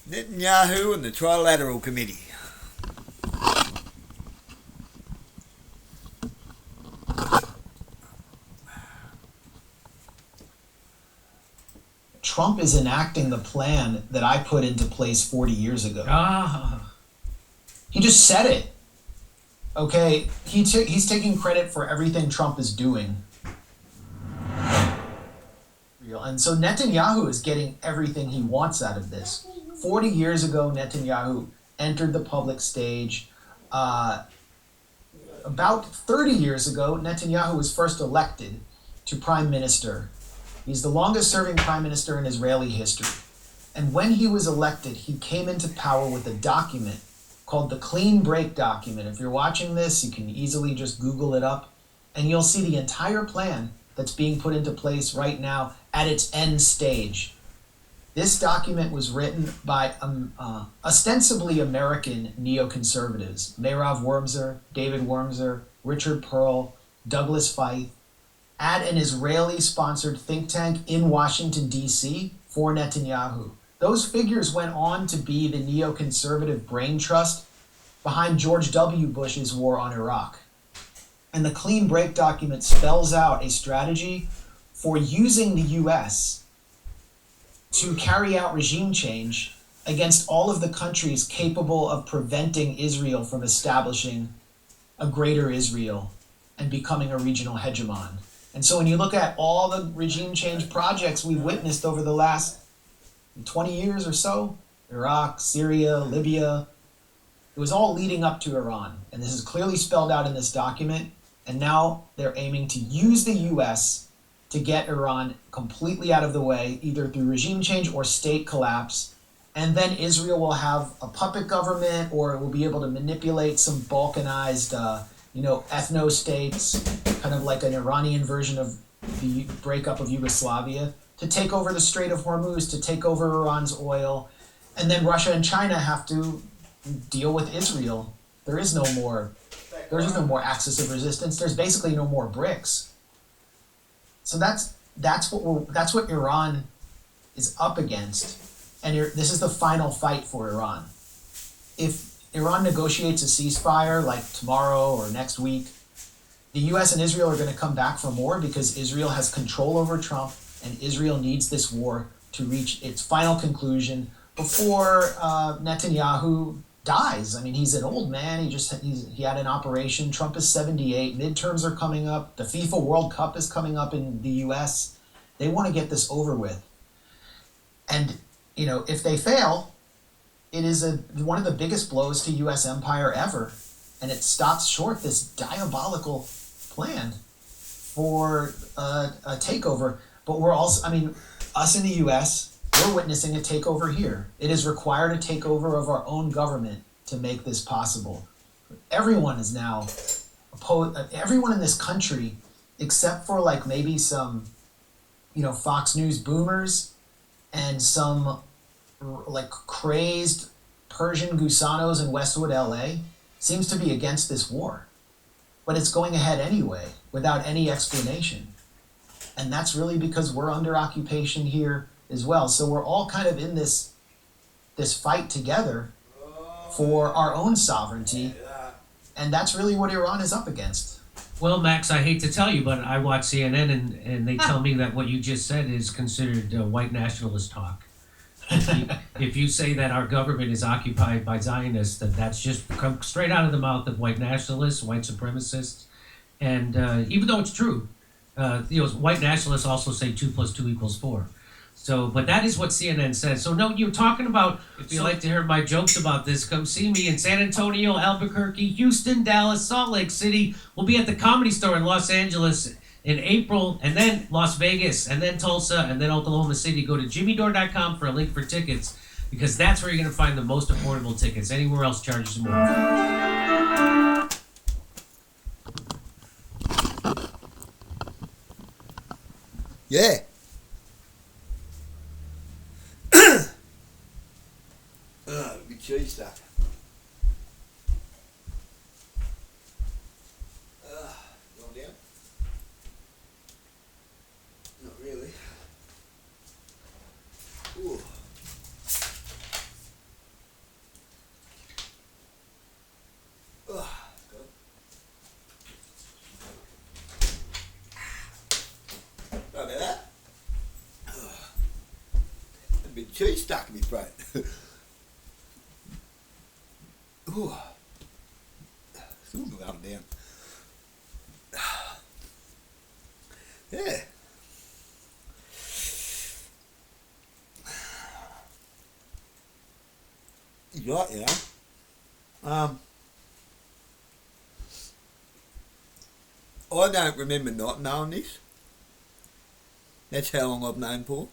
Netanyahu and the Trilateral Committee. Trump is enacting the plan that I put into place 40 years ago. He just said it. Okay, he's taking credit for everything Trump is doing. And so Netanyahu is getting everything he wants out of this. 40 years ago, Netanyahu entered the public stage. About 30 years ago, Netanyahu was first elected to prime minister. He's the longest serving prime minister in Israeli history. And when he was elected, he came into power with a document called the Clean Break document. If you're watching this, you can easily just Google it up, and you'll see the entire plan that's being put into place right now at its end stage. This document was written by ostensibly American neoconservatives, Meirav Wormser, David Wormser, Richard Pearl, Douglas Feith, at an Israeli-sponsored think tank in Washington, D.C. for Netanyahu. Those figures went on to be the neoconservative brain trust behind George W. Bush's war on Iraq. And the Clean Break document spells out a strategy for using the U.S. to carry out regime change against all of the countries capable of preventing Israel from establishing a greater Israel and becoming a regional hegemon. And so when you look at all the regime change projects we've witnessed over the last 20 years or so, Iraq, Syria, Libya, it was all leading up to Iran. And this is clearly spelled out in this document. And now they're aiming to use the U.S. to get Iran completely out of the way, either through regime change or state collapse. And then Israel will have a puppet government, or it will be able to manipulate some balkanized, ethno-states, kind of like an Iranian version of the breakup of Yugoslavia, to take over the Strait of Hormuz, to take over Iran's oil. And then Russia and China have to deal with Israel. There's no more axis of resistance. There's basically no more BRICS. So that's what Iran is up against, and this is the final fight for Iran. If Iran negotiates a ceasefire like tomorrow or next week, the U.S. and Israel are going to come back for more, because Israel has control over Trump, and Israel needs this war to reach its final conclusion before Netanyahu dies. I mean, he's an old man. He had an operation. Trump is 78. Midterms are coming up. The FIFA World Cup is coming up in the U.S. They want to get this over with. And, if they fail, it is one of the biggest blows to U.S. empire ever. And it stops short this diabolical plan for a takeover. But we're also, us in the U.S., we're witnessing a takeover here. It is required a takeover of our own government to make this possible. Everyone is now opposed. Everyone in this country, except for maybe some, Fox News boomers and some crazed Persian gusanos in Westwood, LA, seems to be against this war. But it's going ahead anyway, without any explanation. And that's really because we're under occupation here as well. So we're all kind of in this fight together for our own sovereignty. And that's really what Iran is up against. Well, Max, I hate to tell you, but I watch CNN and they tell me that what you just said is considered white nationalist talk. If you say that our government is occupied by Zionists, then that's just come straight out of the mouth of white nationalists, white supremacists. And even though it's true, white nationalists also say 2 + 2 = 4. So, but that is what CNN says. So, no, you're talking about, if you like to hear my jokes about this, come see me in San Antonio, Albuquerque, Houston, Dallas, Salt Lake City. We'll be at the Comedy Store in Los Angeles in April, and then Las Vegas, and then Tulsa, and then Oklahoma City. Go to jimmydore.com for a link for tickets, because that's where you're going to find the most affordable tickets. Anywhere else charges more. Yeah. Big cheese stuff. Going down? Not really. Ooh. bit of cheese stuck in my throat. Ooh. Still up and down. Yeah. You're right, you know. I don't remember not knowing this. That's how long I've known Paul.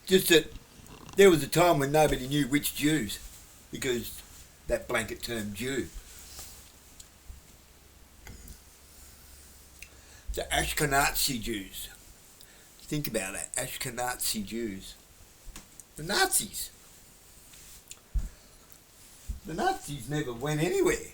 Just that there was a time when nobody knew which Jews, because that blanket term Jew. The Ashkenazi Jews. Think about that, Ashkenazi Jews. The Nazis. The Nazis never went anywhere.